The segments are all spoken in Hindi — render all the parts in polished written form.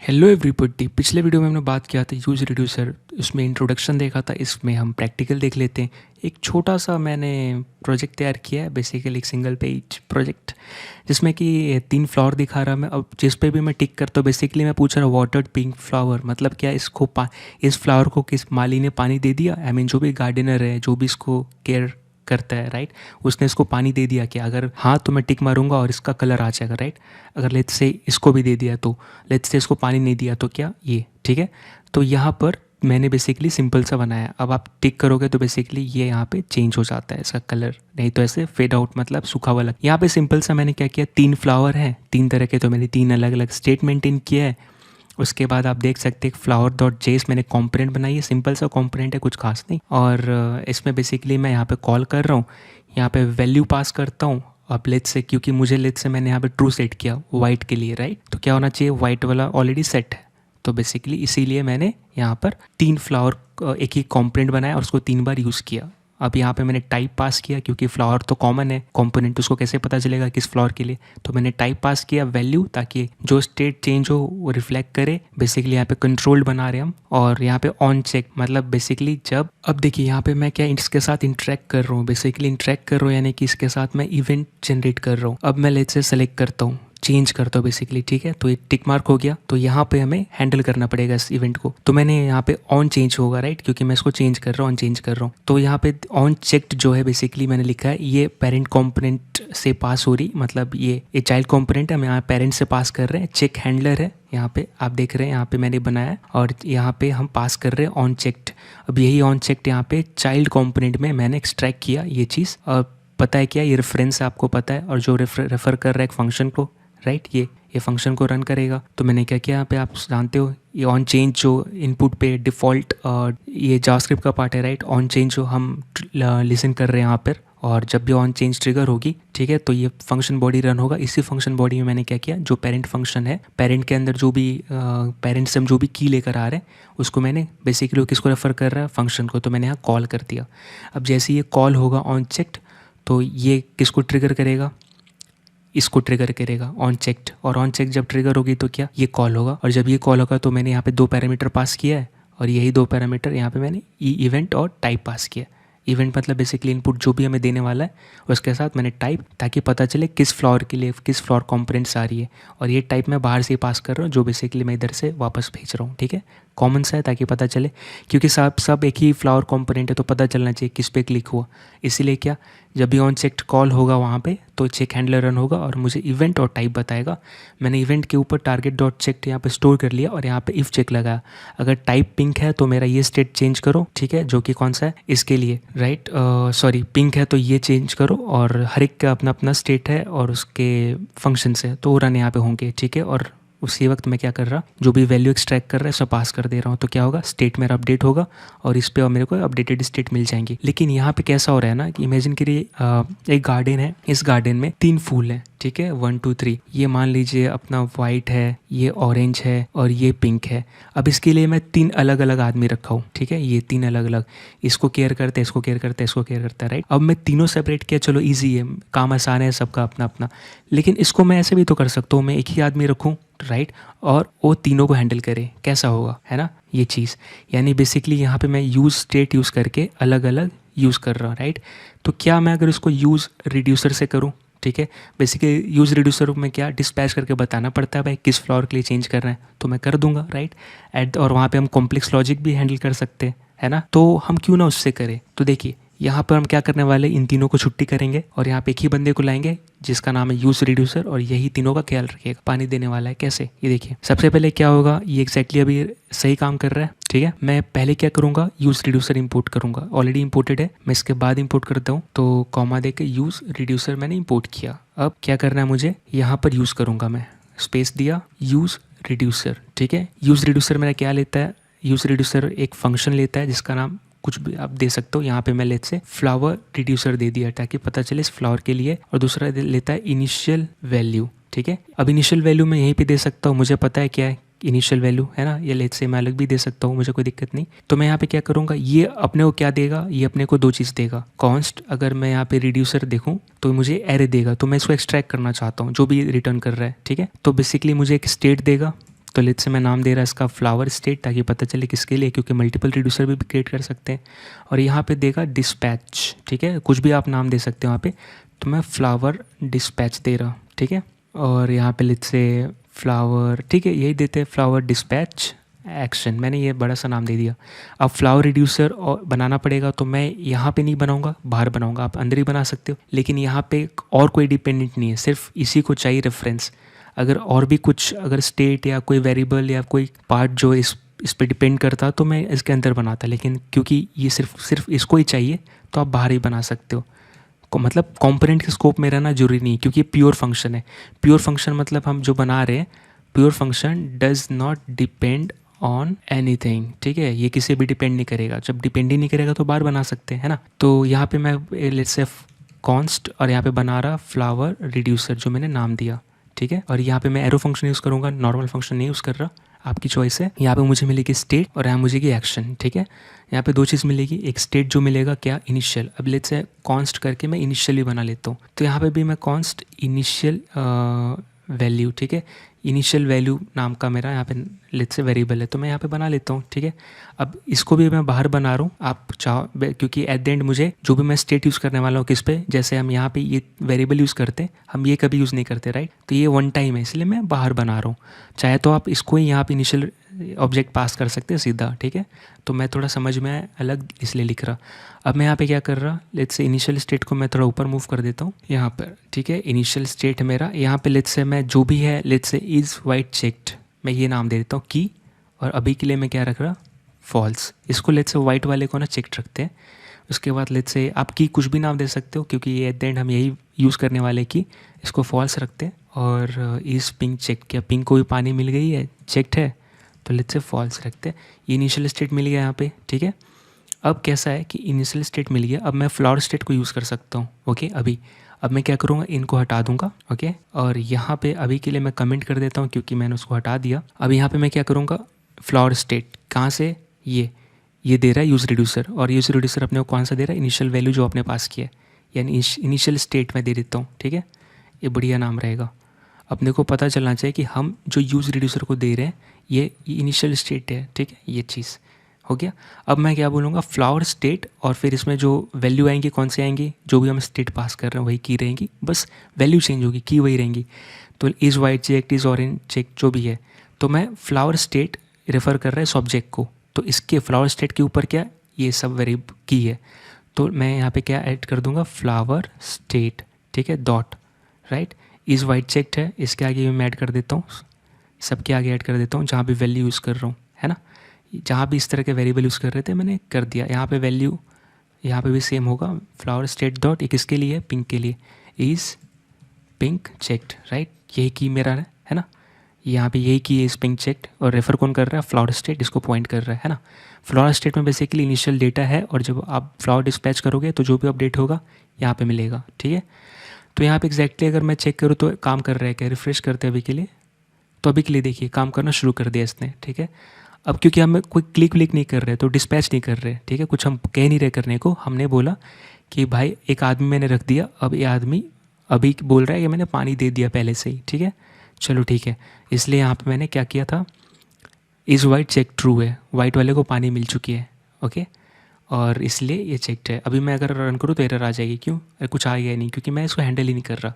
Hello everybody. पिछले वीडियो में हमने बात किया था यूज रिड्यूसर, उसमें इंट्रोडक्शन देखा था। इसमें हम प्रैक्टिकल देख लेते हैं। एक छोटा सा मैंने प्रोजेक्ट तैयार किया है, बेसिकली एक सिंगल पेज प्रोजेक्ट, जिसमें कि 3 फ्लावर दिखा रहा मैं। अब जिस पे भी मैं टिक करता हूँ, बेसिकली मैं पूछ रहा हूँ वाटर्ड पिंक फ्लावर, मतलब क्या इस फ्लावर को किस माली ने पानी दे दिया। आई मीन जो भी गार्डनर है, जो भी इसको केयर करता है, राइट, उसने इसको पानी दे दिया क्या? अगर हाँ तो मैं टिक मारूंगा और इसका कलर आ जाएगा, राइट। अगर लेट्स से इसको भी दे दिया तो, लेट्स से इसको पानी नहीं दिया तो क्या ये ठीक है। तो यहाँ पर मैंने बेसिकली सिंपल सा बनाया। अब आप टिक करोगे तो बेसिकली ये यहाँ पे चेंज हो जाता है इसका कलर, नहीं तो ऐसे फेड आउट, मतलब सूखा हुआ लग। यहाँ पे सिंपल सा मैंने क्या किया, 3 फ्लावर हैं, 3 तरह के, तो मैंने 3 अलग अलग स्टेट मेंटेन किया है। उसके बाद आप देख सकते हैं फ्लावर डॉट जेस मैंने कॉम्पोनेंट बनाई है। सिंपल सा कॉम्पोनेंट है, कुछ खास नहीं। और इसमें बेसिकली मैं यहाँ पे कॉल कर रहा हूँ, यहाँ पे वैल्यू पास करता हूँ। अब लेट्स से, क्योंकि मुझे लेट्स से मैंने यहाँ पे ट्रू सेट किया वाइट के लिए, राइट, तो क्या होना चाहिए, वाइट वाला ऑलरेडी सेट है। तो बेसिकली इसीलिए मैंने यहाँ पर 3 फ्लावर एक ही कॉम्पोनेंट बनाया और उसको 3 बार यूज़ किया। अब यहाँ पे मैंने टाइप पास किया, क्योंकि फ्लावर तो कॉमन है, कंपोनेंट उसको कैसे पता चलेगा किस फ्लावर के लिए। तो मैंने टाइप पास किया वैल्यू, ताकि जो स्टेट चेंज हो वो रिफ्लेक्ट करे। बेसिकली यहाँ पे कंट्रोल्ड बना रहे हम। और यहाँ पे ऑन चेक, मतलब बेसिकली जब, अब देखिए यहाँ पे मैं क्या इसके साथ इंटरेक्ट कर रहा हूँ, बेसिकली इंटरेक्ट कर रहा हूँ, यानी कि इसके साथ मैं इवेंट जनरेट कर रहा हूँ। अब मैं लेट्स से सेलेक्ट करता हूँ, चेंज करता हूँ बेसिकली, ठीक है। तो ये टिक मार्क हो गया। तो यहाँ पे हमें हैंडल करना पड़ेगा इस इवेंट को। तो मैंने यहाँ पे ऑन चेंज होगा, राइट, क्योंकि मैं इसको चेंज कर रहा हूँ, ऑन चेंज कर रहा हूँ। तो यहाँ पे ऑन चेक्ड जो है, बेसिकली मैंने लिखा है ये पेरेंट कंपोनेंट से पास हो रही, मतलब ये चाइल्ड कंपोनेंट है, हम यहाँ पेरेंट से पास कर रहे हैं। चेक हैंडलर है यहाँ पे, आप देख रहे हैं यहाँ पे मैंने बनाया है, और यहाँ पे हम पास कर रहे हैं ऑन चेक्ड। अब यही ऑन चेक्ड यहाँ पे चाइल्ड कंपोनेंट में मैंने एक्सट्रैक्ट किया ये चीज़। और पता है क्या, ये रेफरेंस आपको पता है, और जो रेफर कर रहा है एक फंक्शन को, राइट, ये फंक्शन को रन करेगा। तो मैंने क्या किया यहाँ पे, आप जानते हो ये ऑन चेंज जो इनपुट पे डिफ़ॉल्ट ये जावास्क्रिप्ट का पार्ट है, राइट, ऑन चेंज जो हम लिसन कर रहे हैं यहाँ पर। और जब भी ऑन चेंज ट्रिगर होगी, ठीक है, तो ये फंक्शन बॉडी रन होगा। इसी फंक्शन बॉडी में मैंने क्या किया, जो पेरेंट फंक्शन है, पेरेंट के अंदर जो भी पेरेंट से हम जो भी की लेकर आ रहे हैं, उसको मैंने बेसिकली किसको रेफर कर रहा है, फंक्शन को, तो मैंने यहाँ कॉल कर दिया। अब जैसे ये कॉल होगा ऑन चेक्ड, तो ये किसको ट्रिगर करेगा, इसको ट्रिगर करेगा ऑन चेक्ड। और ऑन चेक जब ट्रिगर होगी तो क्या, ये कॉल होगा। और जब ये कॉल होगा तो मैंने यहाँ पे 2 पैरामीटर पास किया है, और यही 2 पैरामीटर यहाँ पे मैंने इवेंट और टाइप पास किया। इवेंट मतलब बेसिकली इनपुट जो भी हमें देने वाला है, उसके साथ मैंने टाइप, ताकि पता चले किस फ्लावर के लिए किस फ्लावर कंपोनेंट्स आ रही है। और ये टाइप मैं बाहर से पास कर रहा हूँ, जो बेसिकली मैं इधर से वापस भेज रहा हूँ, ठीक है। कॉमन सा है ताकि पता चले, क्योंकि सब एक ही फ्लावर कंपोनेंट है, तो पता चलना चाहिए किस पे क्लिक हुआ। इसीलिए क्या, जब भी ऑन चेक्ड कॉल होगा वहाँ पे, तो चेक हैंडलर रन होगा और मुझे इवेंट और टाइप बताएगा। मैंने इवेंट के ऊपर टारगेट डॉट चेक यहाँ पे स्टोर कर लिया, और यहाँ पे इफ़ चेक लगाया। अगर टाइप पिंक है तो मेरा ये स्टेट चेंज करो, ठीक है, जो कि कौन सा है इसके लिए, राइट, सॉरी, पिंक है तो ये चेंज करो। और हर एक का अपना अपना स्टेट है और उसके फंक्शन है, तो रन यहाँ पे होंगे, ठीक है। और उसी वक्त मैं क्या कर रहा, जो भी वैल्यू एक्सट्रैक्ट कर रहा है सब पास कर दे रहा हूँ। तो क्या होगा, स्टेट मेरा अपडेट होगा, और इस पे मेरे को अपडेटेड स्टेट मिल जाएंगी। लेकिन यहाँ पे कैसा हो रहा है ना, कि इमेजिन करिए एक गार्डन है, इस गार्डन में 3 फूल हैं, ठीक है, 1 2 3। ये मान लीजिए अपना वाइट है, ये ऑरेंज है, और ये पिंक है। अब इसके लिए मैं 3 अलग अलग आदमी रखा हूँ, ठीक है, ये 3 अलग अलग, इसको केयर करते हैं, इसको केयर करते हैं, इसको केयर करता है, राइट। अब मैं तीनों सेपरेट किया, चलो ईजी है, काम आसान है, सबका अपना अपना। लेकिन इसको मैं ऐसे भी तो कर सकता हूँ, मैं एक ही आदमी रखूँ, राइट, और वो तीनों को हैंडल करे, कैसा होगा, है ना ये चीज़। यानी बेसिकली यहाँ पे मैं यूज़ स्टेट यूज़ करके अलग अलग यूज़ कर रहा हूँ, राइट। तो क्या मैं अगर इसको यूज़ रिड्यूसर से करूँ, ठीक है, बेसिकली यूज़ रिड्यूसर में क्या डिस्पैच करके बताना पड़ता है भाई किस फ्लावर के लिए चेंज कर रहे हैं, तो मैं कर दूंगा, राइट। और वहाँ पे हम कॉम्प्लेक्स लॉजिक भी हैंडल कर सकते हैं, है ना। तो हम क्यों ना उससे करें। तो देखिए यहाँ पर हम क्या करने वाले, इन तीनों को छुट्टी करेंगे, और यहाँ पे एक ही बंदे को लाएंगे जिसका नाम है यूज़ रिड्यूसर, और यही तीनों का ख्याल रखिएगा, पानी देने वाला है। कैसे, ये देखिए, सबसे पहले क्या होगा, ये एग्जैक्टली अभी सही काम कर रहा है, ठीक है। मैं पहले क्या करूँगा, यूज़ रिड्यूसर इंपोर्ट करूँगा, ऑलरेडी इंपोर्टेड है, मैं इसके बाद इंपोर्ट करता हूँ। तो कॉमा दे के यूज़ रिड्यूसर मैंने इंपोर्ट किया। अब क्या करना है मुझे, यहाँ पर यूज़ करूँगा मैं, स्पेस दिया, यूज़ रिड्यूसर, ठीक है। यूज़ रिड्यूसर मेरा क्या लेता है, यूज़ रिड्यूसर एक फंक्शन लेता है जिसका नाम कुछ भी आप दे सकते हो। यहाँ पे मैं लेट से फ्लावर रिड्यूसर दे दिया, ताकि पता चले इस फ्लावर के लिए। और दूसरा लेता है इनिशियल वैल्यू, ठीक है। अब इनिशियल वैल्यू मैं यहीं पे दे सकता हूँ, मुझे पता है क्या है इनिशियल वैल्यू, है ना। ये लेट से मैं अलग भी दे सकता हूँ, मुझे कोई दिक्कत नहीं। तो मैं यहाँ पे क्या करूँगा, ये अपने को क्या देगा, ये अपने को 2 चीज़ देगा। कॉन्स्ट, अगर मैं यहाँ पे रिड्यूसर देखूँ तो मुझे एरे देगा, तो मैं इसको एक्सट्रैक्ट करना चाहता हूँ जो भी रिटर्न कर रहा है, ठीक है। तो बेसिकली मुझे एक स्टेट देगा, तो लेट्स से मैं नाम दे रहा इसका फ्लावर स्टेट, ताकि पता चले किसके लिए, क्योंकि मल्टीपल रिड्यूसर भी क्रिएट कर सकते हैं। और यहाँ पे देगा डिस्पैच, ठीक है, कुछ भी आप नाम दे सकते हो यहाँ पे। तो मैं फ्लावर डिस्पैच दे रहा, ठीक है। और यहाँ पे लेट्स से फ्लावर, ठीक है, यही देते हैं, फ्लावर डिस्पैच एक्शन। मैंने ये बड़ा सा नाम दे दिया। अब फ्लावर रिड्यूसर और बनाना पड़ेगा, तो मैं यहाँ पे नहीं बनाऊंगा, बाहर बनाऊंगा। आप अंदर ही बना सकते हो, लेकिन यहाँ पे और कोई डिपेंडेंट नहीं है, सिर्फ इसी को चाहिए रेफरेंस। अगर और भी कुछ, अगर स्टेट या कोई वेरिएबल या कोई पार्ट जो इस पे डिपेंड करता, तो मैं इसके अंदर बनाता, लेकिन क्योंकि ये सिर्फ इसको ही चाहिए, तो आप बाहर ही बना सकते हो। मतलब कंपोनेंट के स्कोप में रहना जरूरी नहीं, क्योंकि ये प्योर फंक्शन है। प्योर फंक्शन मतलब हम जो बना रहे हैं, pure function does not depend on anything, ठीक है। ये किसी भी डिपेंड नहीं करेगा, जब डिपेंड ही नहीं करेगा तो बाहर बना सकते हैं, है ना। तो यहाँ पे मैं लेट्स से कॉन्स्ट, और यहाँ पे बना रहा फ्लावर रिड्यूसर जो मैंने नाम दिया, ठीक है। और यहाँ पे मैं एरो फंक्शन यूज़ करूँगा, नॉर्मल फंक्शन नहीं यूज़ कर रहा, आपकी चॉइस है। यहाँ पे मुझे मिलेगी स्टेट और यहाँ मुझे एक्शन, ठीक है। यहाँ पे दो चीज़ मिलेगी, एक स्टेट जो मिलेगा क्या, इनिशियल। अब लेट्स से कॉन्स्ट करके मैं इनिशियल भी बना लेता हूँ, तो यहाँ पे भी मैं कॉन्स्ट इनिशियल वैल्यू, ठीक है, इनिशियल वैल्यू नाम का मेरा यहाँ पे लेट्स से वेरिएबल है, तो मैं यहाँ पे बना लेता हूँ, ठीक है। अब इसको भी मैं बाहर बना रहा हूँ, आप चाहो, क्योंकि एट द एंड मुझे जो भी मैं स्टेट यूज़ करने वाला हूँ किस पे, जैसे हम यहाँ पे ये वेरिएबल यूज़ करते हैं, हम ये कभी यूज़ नहीं करते, राइट। तो ये वन टाइम है, इसलिए मैं बाहर बना रहा हूँ। चाहे तो आप इसको ही यहाँ पे इनिशियल ऑब्जेक्ट पास कर सकते हैं सीधा, ठीक है। तो मैं थोड़ा समझ में अलग इसलिए लिख रहा। अब मैं यहाँ पे क्या कर रहा, लेट्स से इनिशियल स्टेट को मैं थोड़ा ऊपर मूव कर देता हूँ यहाँ पर, ठीक है। इनिशियल स्टेट है मेरा, यहाँ पे लेट्स से मैं जो भी है, let's say is white checked, मैं ये नाम दे देता हूँ की। और अभी के लिए मैं क्या रख रहा, फॉल्स। इसको लेट्स से वाइट वाले को ना चेक्ड रखते हैं। उसके बाद लेट्स से आप की कुछ भी नाम दे सकते हो, क्योंकि ये एट द एंड हम यही यूज़ करने वाले की, इसको फॉल्स रखते हैं। और इज़ पिंक चेक, क्या पिंक को भी पानी मिल गई है, चेक्ड है, तो लेट्स से फॉल्स रखते हैं। ये इनिशियल स्टेट मिल गया यहाँ पे, ठीक है। अब कैसा है कि इनिशियल स्टेट मिल गया, अब मैं फ्लावर स्टेट को यूज़ कर सकता हूँ, ओके। अब मैं क्या करूँगा, इनको हटा दूंगा, ओके। और यहाँ पे अभी के लिए मैं कमेंट कर देता हूँ, क्योंकि मैंने उसको हटा दिया। अब यहाँ पे मैं क्या करूँगा, फ्लावर स्टेट कहाँ से, ये दे रहा है यूज़ रिड्यूसर, और यूज़ रिड्यूसर अपने को कौन सा दे रहा है, इनिशियल वैल्यू जो अपने पास की है, यानी इनिशियल स्टेट में दे देता हूँ, ठीक है। ये बढ़िया नाम रहेगा। अपने को पता चलना चाहिए कि हम जो यूज़ रिड्यूसर को दे रहे हैं ये इनिशियल स्टेट है, ठीक है, ये चीज़ हो गया। अब मैं क्या बोलूँगा, फ्लावर स्टेट, और फिर इसमें जो वैल्यू आएंगी कौन सी आएंगी, जो भी हम स्टेट पास कर रहे हैं वही की रहेंगी, बस वैल्यू चेंज होगी, की वही रहेंगी। तो is white check, is orange check, जो भी है, तो मैं फ्लावर स्टेट रेफ़र कर रहा है सब्जेक्ट को, तो इसके फ्लावर स्टेट के ऊपर क्या, ये सब वेरिएबल की है, तो मैं यहाँ पे क्या ऐड कर दूँगा, फ्लावर स्टेट, ठीक है, dot, right. Is white checked है, इसके आगे मैं ऐड कर देता हूँ, सबके आगे ऐड कर देता हूँ जहाँ भी वैल्यू यूज़ कर रहा हूँ, है ना। जहाँ भी इस तरह के वेरिएबल यूज़ कर रहे थे मैंने कर दिया। यहाँ पे वैल्यू, यहाँ पे भी सेम होगा, फ्लावर स्टेट डॉट, एक इसके लिए, पिंक के लिए, इज़ पिंक चेक्ड, राइट। यही की मेरा है ना, यहाँ पे यही की इज़ पिंक चेक्ड, और रेफर कौन कर रहा है, फ्लावर स्टेट, इसको पॉइंट कर रहा है ना। फ्लावर स्टेट में बेसिकली इनिशियल डेटा है, और जब आप फ्लावर डिस्पैच करोगे तो जो भी अपडेट होगा यहाँ पे मिलेगा, ठीक है। तो यहाँ पे एग्जैक्टली अगर मैं चेक करूँ तो काम कर रहा है क्या, रिफ्रेश करते हैं अभी के लिए, तो अभी के लिए देखिए काम करना शुरू कर दिया इसने, ठीक है। अब क्योंकि हम कोई क्लिक व्लिक नहीं कर रहे, तो डिस्पैच नहीं कर रहे, ठीक है, कुछ हम कह नहीं रहे करने को, हमने बोला कि भाई एक आदमी मैंने रख दिया, अब ये आदमी अभी बोल रहा है कि मैंने पानी दे दिया पहले से ही, ठीक है, चलो ठीक है। इसलिए यहाँ पे मैंने क्या किया था, इज़ वाइट चेक ट्रू है, वाइट वाले को पानी मिल चुकी है, ओके, और इसलिए ये चेक्ड है। अभी मैं अगर रन करूँ तो एरर आ जाएगी, क्यों, कुछ आ गया नहीं, क्योंकि मैं इसको हैंडल ही नहीं कर रहा।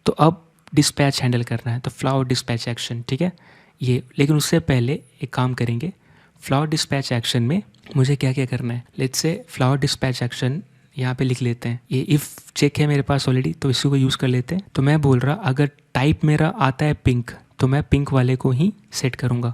तो अब डिस्पैच हैंडल करना है, तो फ्लावर डिस्पैच एक्शन, ठीक है ये। लेकिन उससे पहले एक काम करेंगे, फ्लावर डिस्पैच एक्शन में मुझे क्या क्या करना है, let's say flower dispatch action यहाँ पे लिख लेते हैं। ये इफ़ चेक है मेरे पास ऑलरेडी, तो इसी को यूज़ कर लेते हैं। तो मैं बोल रहा अगर टाइप मेरा आता है पिंक, तो मैं पिंक वाले को ही सेट करूँगा।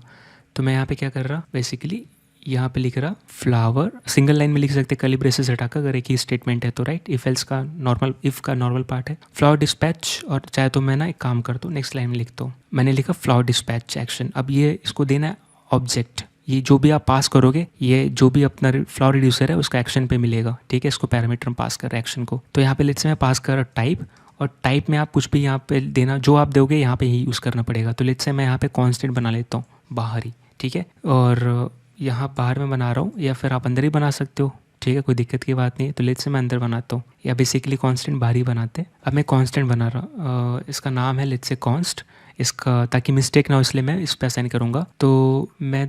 तो मैं यहाँ पे क्या कर रहा, बेसिकली यहाँ पे लिख रहा फ्लावर, सिंगल लाइन में लिख सकते कर्ली ब्रेसेस हटाकर, अगर एक ही स्टेटमेंट है तो, राइट। इफ एल्स का नॉर्मल, इफ़ का नॉर्मल पार्ट है, फ्लावर डिस्पैच, और चाहे तो मैं ना एक काम करता हूँ, नेक्स्ट लाइन में लिखता हूँ, मैंने लिखा फ्लावर डिस्पैच एक्शन। अब ये इसको देना है ऑब्जेक्ट, ये जो भी आप पास करोगे, ये जो भी अपना फ्लावर रिड्यूसर है उसका एक्शन पे मिलेगा, ठीक है। इसको पैरामीटर में पास कर रहा है एक्शन को। तो यहाँ पे लेट्स से मैं पास कर रहा टाइप, और टाइप में आप कुछ भी यहाँ पे देना, जो आप दोगे यहाँ पे ही यूज़ करना पड़ेगा। तो लेट्स से मैं यहाँ पे कांस्टेंट बना लेता हूँ बाहर ही, ठीक है, और यहाँ बाहर में बना रहा हूँ, या फिर आप अंदर ही बना सकते हो, ठीक है, कोई दिक्कत की बात नहीं है। तो लेट्स से मैं अंदर बनाता हूँ, या बेसिकली कांस्टेंट बाहर ही बनाते हैं। अब मैं कांस्टेंट बना रहा, इसका नाम है लेट्स से कॉन्स्ट, इसका, ताकि मिस्टेक ना हो इसलिए मैं इस पे असाइन करूँगा। तो मैं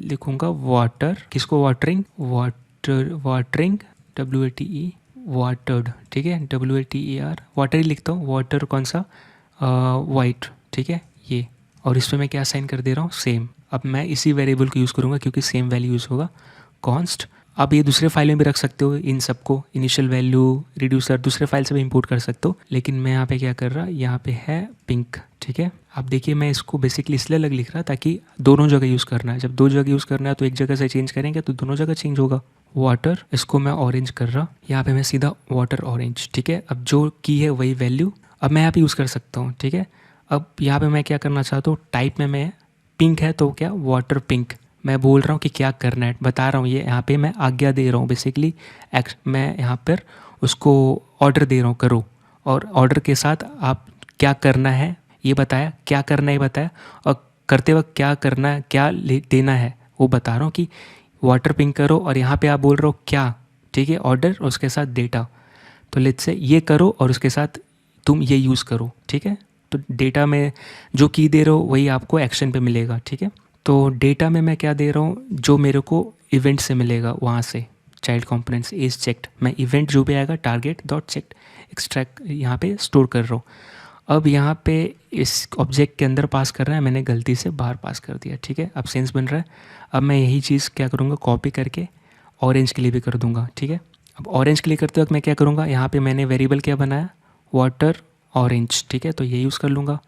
लिखूँगा वाटर, किसको वाटरिंग, वाटरिंग WATE वाटर्ड, ठीक है, WATER वाटर ही लिखता हूँ। वाटर कौन सा, वाइट, ठीक है ये। और इस पर मैं क्या असाइन कर दे रहा हूँ, सेम। अब मैं इसी वेरिएबल को यूज़ करूँगा क्योंकि सेम वैल्यू यूज़ होगा, कॉन्स्ट। आप ये दूसरे फाइल में भी रख सकते हो, इन सबको इनिशियल वैल्यू रिड्यूसर दूसरे फाइल से भी इंपोर्ट कर सकते हो, लेकिन मैं यहाँ पे क्या कर रहा, यहाँ पे है पिंक, ठीक है। आप देखिए मैं इसको बेसिकली इसलिए अलग लिख रहा ताकि दोनों जगह यूज़ करना है। जब दो जगह यूज़ करना है तो एक जगह से चेंज करेंगे तो दोनों जगह चेंज होगा। वाटर, इसको मैं ऑरेंज कर रहा, यहाँ पे मैं सीधा वाटर ऑरेंज, ठीक है। अब जो की है वही वैल्यू अब मैं यहाँ पे यूज़ कर सकता हूँ, ठीक है। अब यहाँ पे मैं क्या करना चाहता हूँ, टाइप में मैं पिंक है तो क्या वाटर पिंक, मैं बोल रहा हूँ कि क्या करना है, बता रहा हूँ। ये यहाँ पे मैं आज्ञा दे रहा हूँ बेसिकली, मैं यहाँ पर उसको ऑर्डर दे रहा हूँ, करो। और ऑर्डर के साथ आप क्या करना है ये बताया, क्या करना है बताया, और करते वक्त क्या करना है, क्या देना है वो बता रहा हूँ कि वाटर पिंक करो। और यहाँ पे आप बोल रहे हो क्या, ठीक है, ऑर्डर और उसके साथ डेटा। तो लेट्स से ये करो और उसके साथ तुम ये यूज़ करो, ठीक है। तो डेटा में जो की दे रहे हो वही आपको एक्शन पे मिलेगा, ठीक है। तो डेटा में मैं क्या दे रहा हूँ, जो मेरे को इवेंट से मिलेगा वहाँ से, चाइल्ड कंपोनेंट्स इज चेक्ड, मैं इवेंट जो भी आएगा टारगेट डॉट चेक्ड एक्सट्रैक्ट यहाँ पे स्टोर कर रहा हूँ। अब यहाँ पे इस ऑब्जेक्ट के अंदर पास कर रहा है, मैंने गलती से बाहर पास कर दिया, ठीक है। अब सेंस बन रहा है। अब मैं यही चीज़ क्या करूँगा, कॉपी करके ऑरेंज के लिए भी कर दूँगा, ठीक है। अब ऑरेंज के लिए करते वक्त मैं क्या करूँगा, यहाँ पे मैंने वेरिएबल क्या बनाया, वाटर ऑरेंज, ठीक है, तो ये यूज़ कर लूँगा।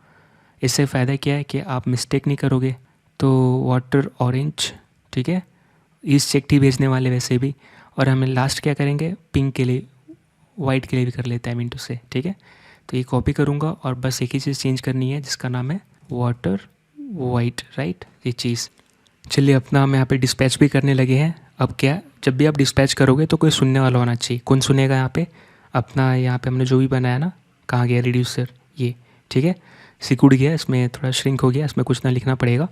इससे फ़ायदा क्या है कि आप मिस्टेक नहीं करोगे। तो वाटर ऑरेंज, ठीक है, इस चेक ही भेजने वाले वैसे भी। और हमें लास्ट क्या करेंगे, पिंक के लिए, वाइट के लिए भी कर लेते हैं मिनटू से, ठीक है। तो ये कॉपी करूँगा और बस एक ही चीज़ चेंज करनी है जिसका नाम है वाटर वाइट, राइट, ये चीज़। चलिए अपना हम यहाँ पे डिस्पैच भी करने लगे हैं। अब क्या, जब भी आप डिस्पैच करोगे तो कोई सुनने वाला होना चाहिए। कौन सुनेगा यहाँ पे, अपना यहाँ पे हमने जो भी बनाया ना, कहाँ गया रिड्यूसर, ये, ठीक है, सिकुड़ गया, इसमें थोड़ा श्रिंक हो गया, इसमें कुछ ना लिखना पड़ेगा।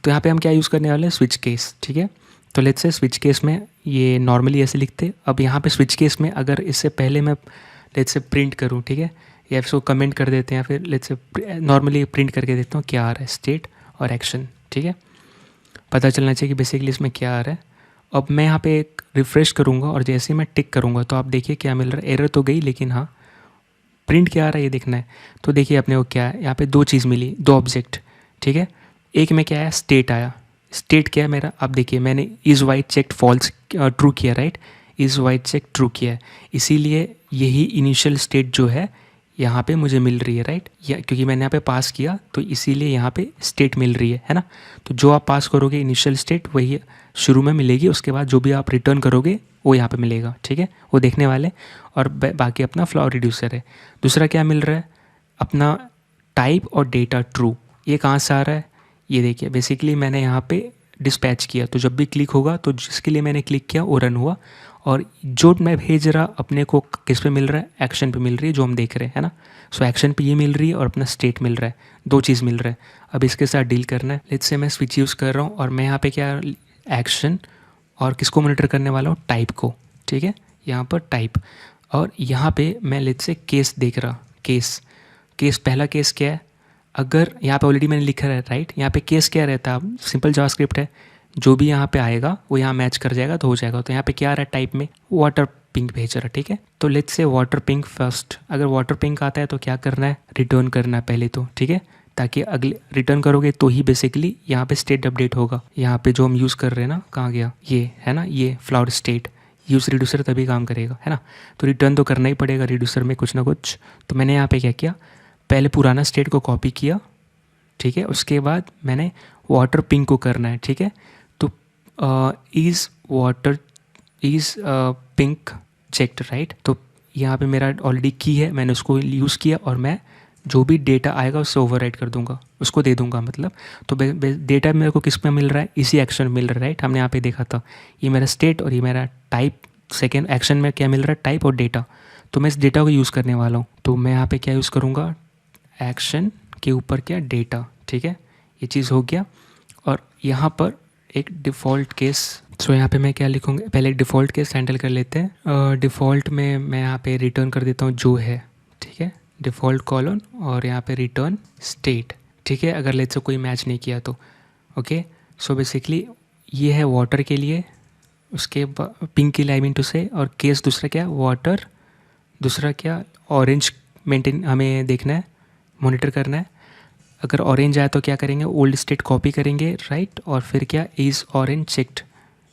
तो यहाँ पे हम क्या यूज़ करने वाले हैं, स्विच केस, ठीक है। तो लेट्स से स्विच केस में ये नॉर्मली ऐसे लिखते। अब यहाँ पे स्विच केस में अगर इससे पहले मैं लेट्स से प्रिंट करूँ, ठीक है, या इसको कमेंट कर देते हैं, या फिर लेट्स से नॉर्मली प्रिंट करके देखता हूँ क्या आ रहा है, स्टेट और एक्शन, ठीक है, पता चलना चाहिए कि बेसिकली इसमें क्या आ रहा है। अब मैं यहाँ पे एक रिफ़्रेश करूँगा और जैसे ही मैं टिक करूँगा तो आप देखिए क्या मिल रहा है, एरर तो गई लेकिन हाँ प्रिंट क्या आ रहा है ये देखना है। तो देखिए अपने को क्या है, यहाँ पे दो चीज़ मिली, दो ऑब्जेक्ट, ठीक है। एक में क्या आया, स्टेट आया। स्टेट क्या है मेरा, आप देखिए मैंने is white check false true किया, right, is white check true किया है, इसीलिए यही इनिशियल स्टेट जो है यहाँ पे मुझे मिल रही है, राइट, या क्योंकि मैंने यहाँ पे पास किया तो इसीलिए यहाँ पे स्टेट मिल रही है ना। तो जो आप पास करोगे इनिशियल स्टेट वही शुरू में मिलेगी, उसके बाद जो भी आप रिटर्न करोगे वो यहाँ पे मिलेगा, ठीक है, वो देखने वाले। और बाकी अपना फ्लॉ रिड्यूसर है। दूसरा क्या मिल रहा है, अपना टाइप और डेटा ट्रू। ये कहाँ से आ रहा है, ये देखिए बेसिकली मैंने यहाँ पे डिस्पैच किया, तो जब भी क्लिक होगा तो जिसके लिए मैंने क्लिक किया वो रन हुआ। और जो मैं भेज रहा अपने को किस पे मिल रहा है, एक्शन पे मिल रही है, जो हम देख रहे हैं, है ना। सो एक्शन पे ये मिल रही है और अपना स्टेट मिल रहा है, दो चीज़ मिल रहा है। अब इसके साथ डील करना है। लेट्स से मैं स्विच यूज़ कर रहा हूँ और मैं यहाँ पे क्या, एक्शन और किसको मॉनिटर करने वाला हूँ, टाइप को, ठीक है, यहाँ पर टाइप। और यहाँ पे मैं लेट्स से केस देख रहा, केस पहला केस क्या है, अगर यहाँ पे ऑलरेडी मैंने लिखा है, राइट, यहाँ पे केस क्या रहता है, सिंपल जावास्क्रिप्ट है, जो भी यहाँ पे आएगा वो यहाँ मैच कर जाएगा तो हो जाएगा। तो यहाँ पे क्या आ रहा है, टाइप में वाटर पिंक भेज रहा है, ठीक है। तो let's say water pink first, अगर वाटर पिंक आता है तो क्या करना है, रिटर्न करना है पहले तो, ठीक है, ताकि अगले रिटर्न करोगे तो ही बेसिकली यहाँ पे स्टेट अपडेट होगा। यहाँ पे जो हम यूज़ कर रहे हैं ना, कहाँ गया ये, है ना, ये फ्लावर स्टेट यूज़ रिड्यूसर तभी काम करेगा, है ना। तो रिटर्न तो करना ही पड़ेगा रिड्यूसर में कुछ ना कुछ। तो मैंने यहाँ पे क्या किया, पहले पुराना स्टेट को कॉपी किया, ठीक है, उसके बाद मैंने वाटर पिंक को करना है, ठीक है। तो is water is pink checked, right. तो यहाँ पे मेरा ऑलरेडी की है, मैंने उसको यूज़ किया और मैं जो भी डेटा आएगा उससे ओवरराइट कर दूंगा, उसको दे दूंगा मतलब। तो डेटा मेरे को किस में मिल रहा है, इसी एक्शन में मिल रहा है, राइट, हमने यहाँ पे देखा था। ये मेरा स्टेट और ये मेरा टाइप, सेकेंड एक्शन में क्या मिल रहा है, टाइप और डेटा। तो मैं इस डेटा को यूज़ करने वाला हूँ। तो मैं यहाँ पे क्या यूज़ करूँगा, एक्शन के ऊपर क्या, डेटा, ठीक है, ये चीज़ हो गया। और यहाँ पर एक डिफ़ॉल्ट केस, सो यहाँ पे मैं क्या लिखूँगा, पहले एक डिफ़ॉल्ट केस हैंडल कर लेते हैं। डिफ़ॉल्ट में मैं यहाँ पे रिटर्न कर देता हूँ जो है, ठीक है, डिफ़ॉल्ट कॉलन और यहाँ पे रिटर्न स्टेट, ठीक है, अगर लेट्स से कोई मैच नहीं किया तो। ओके, सो बेसिकली ये है वाटर के लिए, उसके पिंक के लिए आई मीन टू से, और केस दूसरा क्या, वाटर, दूसरा क्या, ऑरेंज मेंटेन हमें देखना है, मॉनिटर करना है। अगर ऑरेंज आया तो क्या करेंगे, ओल्ड स्टेट कॉपी करेंगे, राइट, और फिर क्या, इज़ ऑरेंज चेक्ड,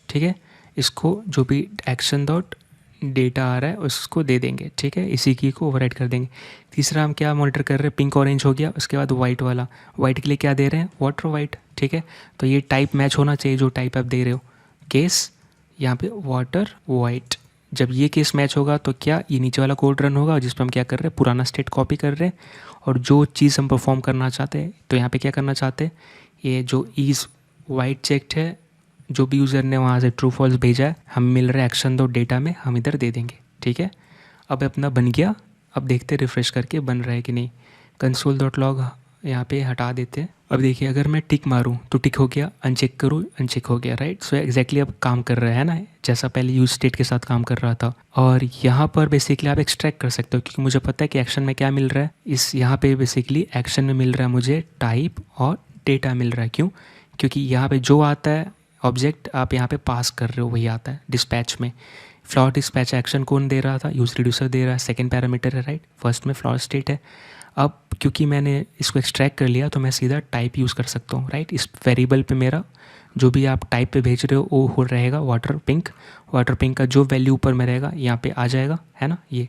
ठीक है, इसको जो भी एक्शन डॉट डेटा आ रहा है उसको दे देंगे, ठीक है, इसी की को ओवरराइट कर देंगे। तीसरा हम क्या मॉनिटर कर रहे हैं, पिंक ऑरेंज हो गया, उसके बाद वाइट वाला, वाइट के लिए क्या दे रहे हैं, वाटर वाइट, ठीक है, तो ये टाइप मैच होना चाहिए जो टाइप आप दे रहे हो, केस यहाँ पे वाटर वाइट। जब ये केस मैच होगा तो क्या, ये नीचे वाला कोड रन होगा जिस पर हम क्या कर रहे हैं, पुराना स्टेट कॉपी कर रहे हैं, और जो चीज़ हम परफॉर्म करना चाहते हैं तो यहाँ पे क्या करना चाहते हैं, ये जो इज़ वाइट चेक्ड है, जो भी यूज़र ने वहाँ से ट्रू फॉल्स भेजा है, हम मिल रहे एक्शन दो डेटा में हम इधर दे देंगे, ठीक है। अब अपना बन गया, अब देखते रिफ़्रेश करके बन रहा है कि नहीं। कंसोल डॉट लॉग यहाँ पे हटा देते हैं। अब देखिए अगर मैं टिक मारूँ तो टिक हो गया, अनचेक करूँ अनचेक हो गया, राइट। सो एग्जैक्टली अब काम कर रहा है ना, जैसा पहले यूज स्टेट के साथ काम कर रहा था। और यहाँ पर बेसिकली आप एक्सट्रैक्ट कर सकते हो, क्योंकि मुझे पता है कि एक्शन में क्या मिल रहा है। इस यहाँ पे बेसिकली एक्शन में मिल रहा है मुझे टाइप और डेटा मिल रहा है। क्यों? क्योंकि यहाँ पे जो आता है ऑब्जेक्ट आप यहाँ पे पास कर रहे हो वही आता है डिस्पैच में। फ्लॉट डिस्पैच एक्शन कौन दे रहा था, यूज रिड्यूसर दे रहा है, सेकंड पैरामीटर है, राइट। फर्स्ट में फ्लॉट स्टेट है। अब क्योंकि मैंने इसको एक्सट्रैक्ट कर लिया तो मैं सीधा टाइप यूज़ कर सकता हूँ, राइट। इस वेरिएबल पे मेरा जो भी आप टाइप पे भेज रहे हो वो हो रहेगा वाटर पिंक का जो वैल्यू ऊपर में रहेगा यहाँ पे आ जाएगा, है ना ये।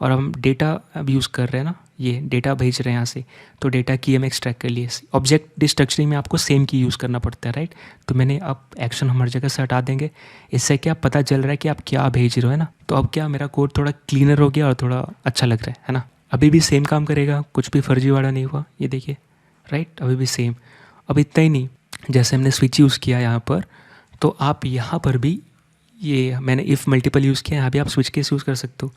और हम डेटा अब यूज़ कर रहे हैं ना, ये डेटा भेज रहे हैं यहाँ से, तो डेटा की हम एक्सट्रैक्ट कर लिए। ऑब्जेक्ट डिस्ट्रक्चरिंग में आपको सेम की यूज़ करना पड़ता है, राइट। तो मैंने अब एक्शन हर जगह से हटा देंगे। इससे क्या पता चल रहा है कि आप क्या भेज रहे हो, है ना। तो अब क्या मेरा कोड थोड़ा क्लीनर हो गया और थोड़ा अच्छा लग रहा है ना। अभी भी सेम काम करेगा, कुछ भी फर्जीवाड़ा नहीं हुआ, ये देखिए, राइट, अभी भी सेम। अब इतना ही नहीं, जैसे हमने स्विच यूज़ किया यहाँ पर, तो आप यहाँ पर भी ये मैंने इफ़ मल्टीपल यूज़ किया, यहाँ भी आप स्विच केस यूज़ कर सकते हो।